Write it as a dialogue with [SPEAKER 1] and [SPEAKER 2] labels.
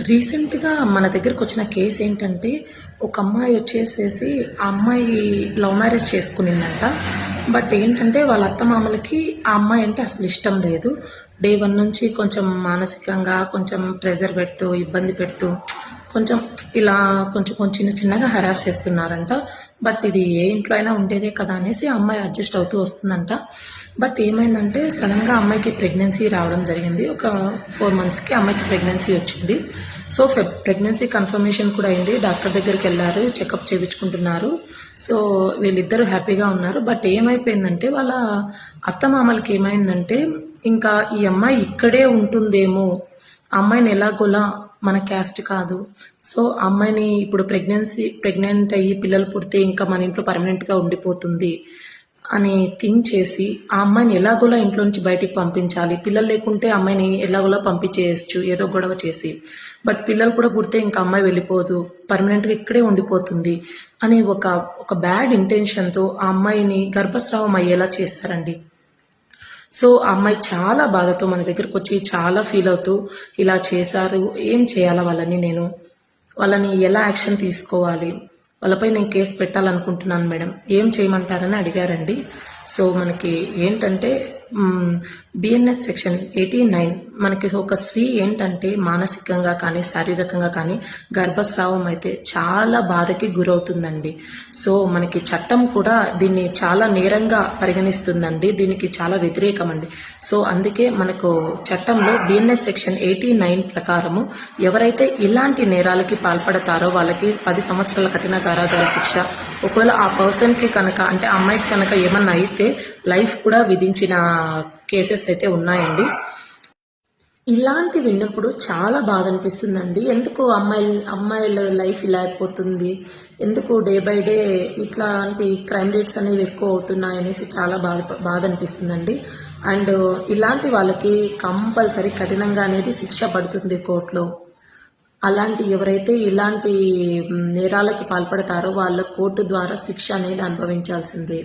[SPEAKER 1] రీసెంట్‌గా మన దగ్గరకొచ్చిన కేస్ ఏంటంటే, ఒక అమ్మాయి వచ్చేసేసి ఆ అమ్మాయి లవ్ మ్యారేజ్ చేసుకునిందంట. బట్ ఏంటంటే, వాళ్ళ అత్తమామలకి ఆ అమ్మాయి అంటే అసలు ఇష్టం లేదు. డే 1 నుంచి కొంచెం మానసికంగా కొంచెం ప్రెషర్ పెడుతూ, ఇబ్బంది పెడుతూ, కొంచెం ఇలా కొంచెం చిన్న చిన్నగా హెరాస్ చేస్తున్నారంట. బట్ ఇది ఏ ఇంట్లో అయినా ఉండేదే కదా అనేసి ఆ అమ్మాయి అడ్జస్ట్ అవుతూ వస్తుందంట. బట్ ఏమైందంటే సడన్గా అమ్మాయికి ప్రెగ్నెన్సీ రావడం జరిగింది. ఒక 4 మంత్స్కి అమ్మాయికి ప్రెగ్నెన్సీ వచ్చింది. సో ప్రెగ్నెన్సీ కన్ఫర్మేషన్ కూడా అయింది. డాక్టర్ దగ్గరికి వెళ్ళారు, చెకప్ చేయించుకుంటున్నారు. సో వీళ్ళిద్దరూ హ్యాపీగా ఉన్నారు. బట్ ఏమైపోయిందంటే వాళ్ళ అత్తమామలకి ఏమైందంటే, ఇంకా ఈ అమ్మాయి ఇక్కడే ఉంటుందేమో, ఆ అమ్మాయిని ఎలాగోలా, మన క్యాస్ట్ కాదు, సో అమ్మాయిని ఇప్పుడు ప్రెగ్నెంట్ అయ్యి పిల్లలు పుడితే ఇంకా మన ఇంట్లో పర్మనెంట్గా ఉండిపోతుంది అని థింక్ చేసి ఆ అమ్మాయిని ఎలాగోలా ఇంట్లో నుంచి బయటికి పంపించాలి, పిల్లలు లేకుంటే అమ్మాయిని ఎలాగోలా పంపించేయచ్చు ఏదో గొడవ చేసి, బట్ పిల్లలు కూడా పుడితే ఇంకా అమ్మాయి వెళ్ళిపోదు, పర్మనెంట్గా ఇక్కడే ఉండిపోతుంది అని ఒక బ్యాడ్ ఇంటెన్షన్తో ఆ అమ్మాయిని గర్భస్రావం అయ్యేలా చేశారండి. సో ఆ అమ్మాయి చాలా బాధతో మన దగ్గరకు వచ్చి చాలా ఫీల్ అవుతూ ఇలా చేశారు, ఏం చేయాలా వాళ్ళని ఎలా యాక్షన్ తీసుకోవాలి, వాళ్ళపై నేను కేసు పెట్టాలనుకుంటున్నాను మేడం, ఏం చేయమంటారని అడిగారండి. సో మనకి ఏంటంటే బిఎన్ఎస్ సెక్షన్ 89 మనకి ఒక స్త్రీ ఏంటంటే మానసికంగా కానీ శారీరకంగా కానీ గర్భస్రావం అయితే చాలా బాధకి గురవుతుందండి. సో మనకి చట్టం కూడా దీన్ని చాలా నేరంగా పరిగణిస్తుందండి, దీనికి చాలా వ్యతిరేకం అండి. సో అందుకే మనకు చట్టంలో బిఎన్ఎస్ సెక్షన్ 89 ప్రకారము ఎవరైతే ఇలాంటి నేరాలకి పాల్పడతారో వాళ్ళకి 10 సంవత్సరాల కఠిన కారాగార శిక్ష, ఒకవేళ ఆ పర్సన్కి కనుక అంటే అమ్మాయికి కనుక ఏమన్నా అయితే లైఫ్ కూడా విధించిన కేసెస్ అయితే ఉన్నాయండి. ఇలాంటి విన్నప్పుడు చాలా బాధ అనిపిస్తుందండి. ఎందుకు అమ్మాయిల లైఫ్ ఇలా అయిపోతుంది, ఎందుకు డే బై డే ఇట్లాంటి క్రైమ్ రేట్స్ అనేవి ఎక్కువ అవుతున్నాయి అనేసి చాలా బాధ అనిపిస్తుందండి. అండ్ ఇలాంటి వాళ్ళకి కంపల్సరీ కఠినంగా అనేది శిక్ష పడుతుంది కోర్టులో. ఎవరైతే ఇలాంటి నేరాలకి పాల్పడతారో వాళ్ళ కోర్టు ద్వారా శిక్ష అనేది అనుభవించాల్సిందే.